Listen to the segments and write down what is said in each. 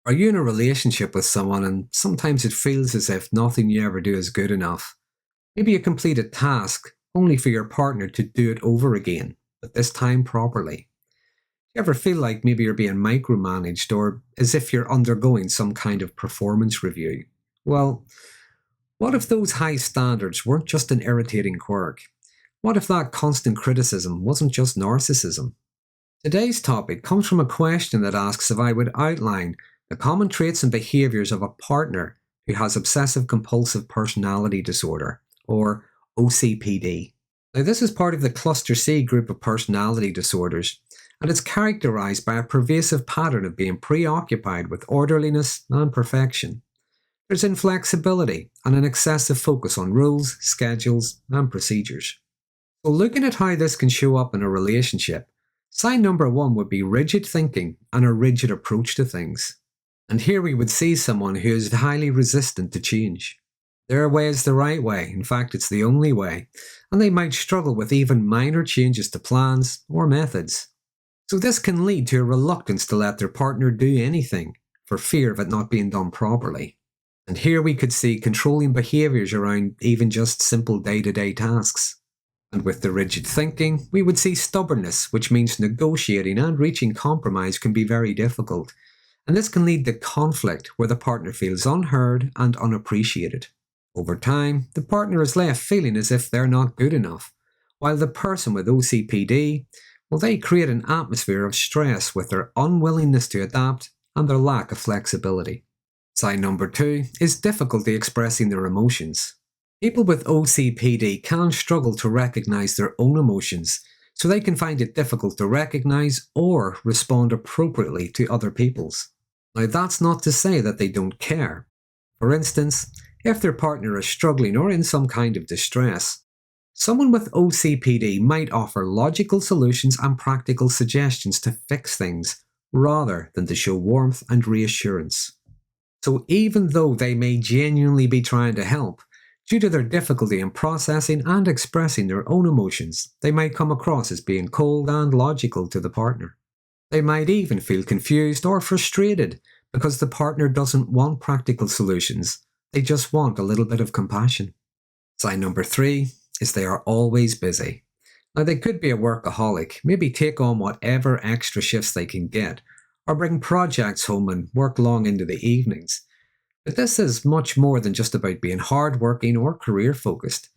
Are you in a relationship with someone and sometimes it feels as if nothing you ever do is good enough? Maybe you complete a task only for your partner to do it over again, but this time properly. Do you ever feel like maybe you're being micromanaged or as if you're undergoing some kind of performance review? Well, what if those high standards weren't just an irritating quirk? What if that constant criticism wasn't just narcissism? Today's topic comes from a question that asks if I would outline the common traits and behaviours of a partner who has obsessive-compulsive personality disorder, or OCPD. Now, this is part of the Cluster C group of personality disorders, and it's characterised by a pervasive pattern of being preoccupied with orderliness and perfection. There's inflexibility and an excessive focus on rules, schedules, and procedures. So looking at how this can show up in a relationship, sign number one would be rigid thinking and a rigid approach to things. And here we would see someone who is highly resistant to change. Their way is the right way, in fact it's the only way, and they might struggle with even minor changes to plans or methods. So this can lead to a reluctance to let their partner do anything, for fear of it not being done properly. And here we could see controlling behaviours around even just simple day-to-day tasks. And with the rigid thinking, we would see stubbornness, which means negotiating and reaching compromise can be very difficult. And this can lead to conflict where the partner feels unheard and unappreciated. Over time, the partner is left feeling as if they're not good enough, while the person with OCPD, well, they create an atmosphere of stress with their unwillingness to adapt and their lack of flexibility. Sign number two is difficulty expressing their emotions. People with OCPD can struggle to recognize their own emotions, so they can find it difficult to recognize or respond appropriately to other people's. Now, that's not to say that they don't care. For instance, if their partner is struggling or in some kind of distress, someone with OCPD might offer logical solutions and practical suggestions to fix things, rather than to show warmth and reassurance. So even though they may genuinely be trying to help, due to their difficulty in processing and expressing their own emotions, they might come across as being cold and logical to the partner. They might even feel confused or frustrated because the partner doesn't want practical solutions, they just want a little bit of compassion. Sign number three is they are always busy. Now, they could be a workaholic, maybe take on whatever extra shifts they can get, or bring projects home and work long into the evenings. But this is much more than just about being hardworking or career focused.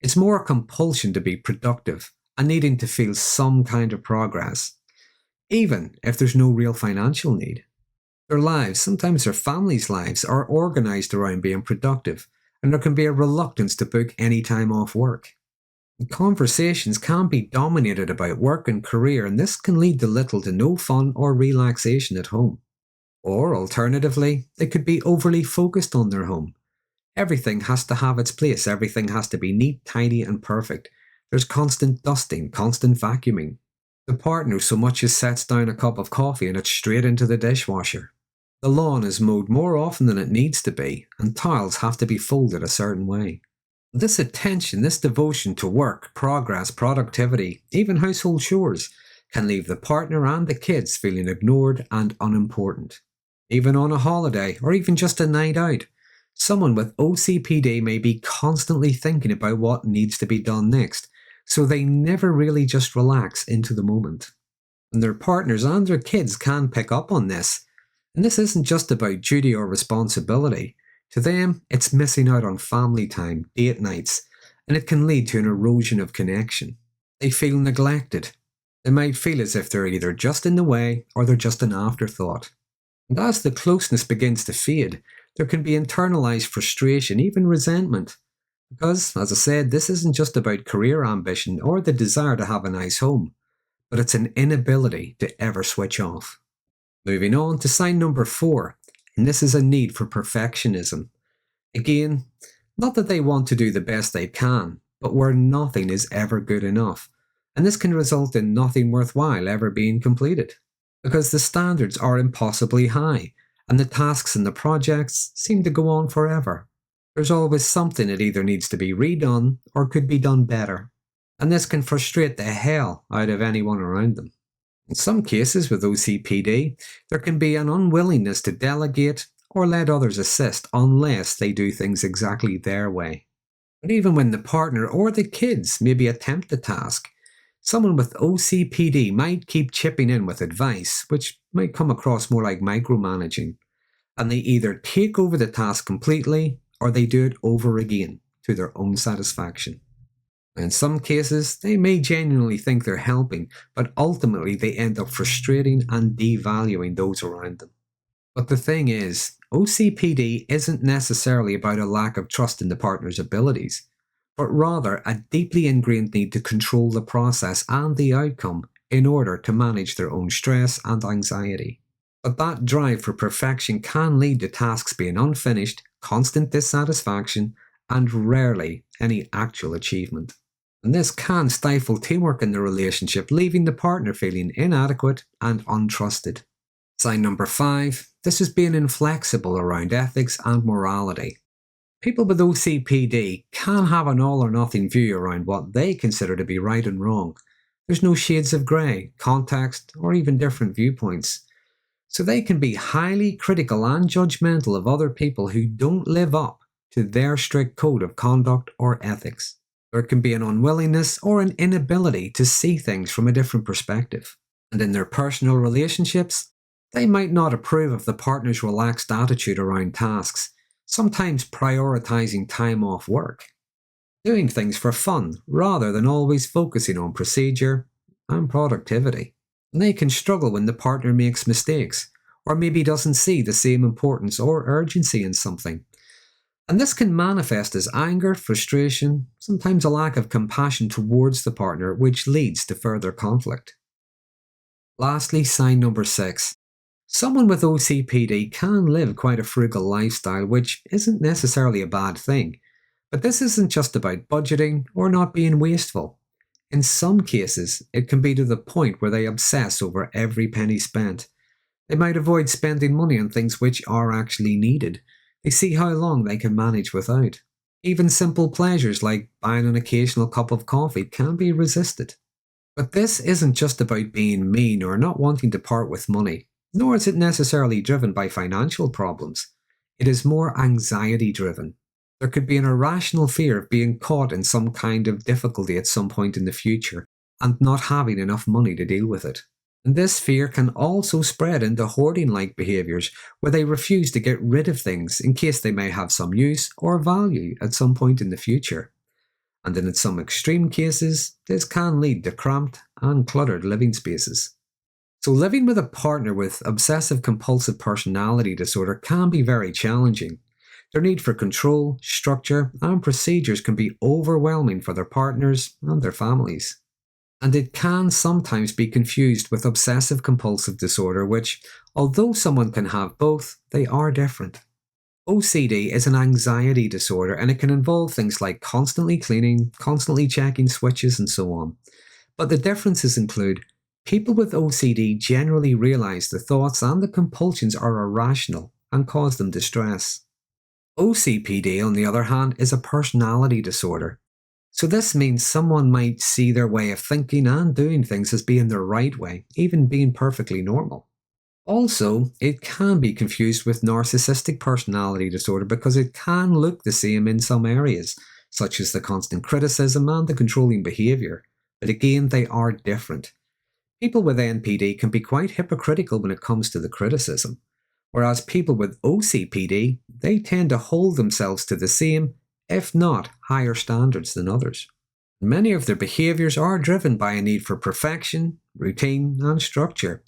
It's more a compulsion to be productive and needing to feel some kind of progress, even if there's no real financial need. Their lives, sometimes their families' lives, are organised around being productive, and there can be a reluctance to book any time off work. Conversations can be dominated about work and career, and this can lead to little to no fun or relaxation at home. Or alternatively, they could be overly focused on their home. Everything has to have its place, everything has to be neat, tidy and perfect. There's constant dusting, constant vacuuming. The partner so much as sets down a cup of coffee and it's straight into the dishwasher. The lawn is mowed more often than it needs to be, and towels have to be folded a certain way. This attention, this devotion to work, progress, productivity, even household chores, can leave the partner and the kids feeling ignored and unimportant. Even on a holiday, or even just a night out, someone with OCPD may be constantly thinking about what needs to be done next, so they never really just relax into the moment. And their partners and their kids can pick up on this. And this isn't just about duty or responsibility. To them, it's missing out on family time, date nights, and it can lead to an erosion of connection. They feel neglected. They might feel as if they're either just in the way or they're just an afterthought. And as the closeness begins to fade, there can be internalized frustration, even resentment. Because, as I said, this isn't just about career ambition or the desire to have a nice home, but it's an inability to ever switch off. Moving on to sign number 4, and this is a need for perfectionism. Again, not that they want to do the best they can, but where nothing is ever good enough, and this can result in nothing worthwhile ever being completed, because the standards are impossibly high, and the tasks and the projects seem to go on forever. There's always something that either needs to be redone or could be done better, and this can frustrate the hell out of anyone around them. In some cases with OCPD, there can be an unwillingness to delegate or let others assist unless they do things exactly their way. But even when the partner or the kids maybe attempt the task, someone with OCPD might keep chipping in with advice, which might come across more like micromanaging, and they either take over the task completely or they do it over again to their own satisfaction. In some cases, they may genuinely think they're helping, but ultimately they end up frustrating and devaluing those around them. But the thing is, OCPD isn't necessarily about a lack of trust in the partner's abilities, but rather a deeply ingrained need to control the process and the outcome in order to manage their own stress and anxiety. But that drive for perfection can lead to tasks being unfinished, constant dissatisfaction, and rarely any actual achievement. And this can stifle teamwork in the relationship, leaving the partner feeling inadequate and untrusted. Sign number 5. This is being inflexible around ethics and morality. People with OCPD can have an all or nothing view around what they consider to be right and wrong. There's no shades of grey, context, or even different viewpoints. So they can be highly critical and judgmental of other people who don't live up to their strict code of conduct or ethics. There can be an unwillingness or an inability to see things from a different perspective. And in their personal relationships, they might not approve of the partner's relaxed attitude around tasks, sometimes prioritizing time off work, doing things for fun rather than always focusing on procedure and productivity. And they can struggle when the partner makes mistakes, or maybe doesn't see the same importance or urgency in something. And this can manifest as anger, frustration, sometimes a lack of compassion towards the partner, which leads to further conflict. Lastly, sign number 6. Someone with OCPD can live quite a frugal lifestyle, which isn't necessarily a bad thing. But this isn't just about budgeting or not being wasteful. In some cases, it can be to the point where they obsess over every penny spent. They might avoid spending money on things which are actually needed. They see how long they can manage without. Even simple pleasures like buying an occasional cup of coffee can be resisted. But this isn't just about being mean or not wanting to part with money, nor is it necessarily driven by financial problems. It is more anxiety driven. There could be an irrational fear of being caught in some kind of difficulty at some point in the future and not having enough money to deal with it. And this fear can also spread into hoarding-like behaviours, where they refuse to get rid of things in case they may have some use or value at some point in the future. And in some extreme cases, this can lead to cramped and cluttered living spaces. So living with a partner with obsessive-compulsive personality disorder can be very challenging. Their need for control, structure, and procedures can be overwhelming for their partners and their families. And it can sometimes be confused with obsessive-compulsive disorder, which, although someone can have both, they are different. OCD is an anxiety disorder, and it can involve things like constantly cleaning, constantly checking switches, and so on. But the differences include people with OCD generally realize the thoughts and the compulsions are irrational and cause them distress. OCPD, on the other hand, is a personality disorder. So this means someone might see their way of thinking and doing things as being the right way, even being perfectly normal. Also, it can be confused with narcissistic personality disorder because it can look the same in some areas, such as the constant criticism and the controlling behaviour, but again they are different. People with NPD can be quite hypocritical when it comes to the criticism, whereas people with OCPD, they tend to hold themselves to the same, if not higher standards than others. Many of their behaviours are driven by a need for perfection, routine, and structure,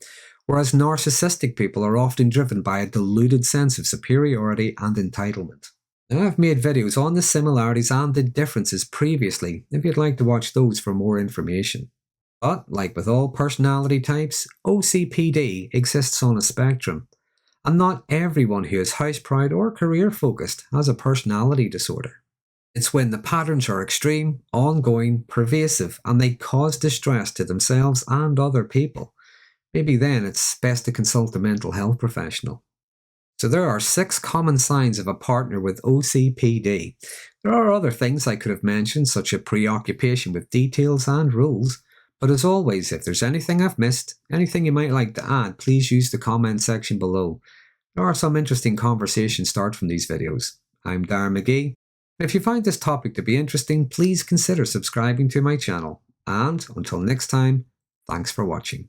whereas narcissistic people are often driven by a deluded sense of superiority and entitlement. Now, I've made videos on the similarities and the differences previously if you'd like to watch those for more information. But, like with all personality types, OCPD exists on a spectrum, and not everyone who is house proud or career focused has a personality disorder. It's when the patterns are extreme, ongoing, pervasive, and they cause distress to themselves and other people. Maybe then it's best to consult a mental health professional. So there are 6 common signs of a partner with OCPD. There are other things I could have mentioned, such as preoccupation with details and rules, But as always, if there's anything I've missed, anything you might like to add, please use the comment section below. There are some interesting conversations start from these videos. I'm Darren Magee. If you find this topic to be interesting, please consider subscribing to my channel. And until next time, thanks for watching.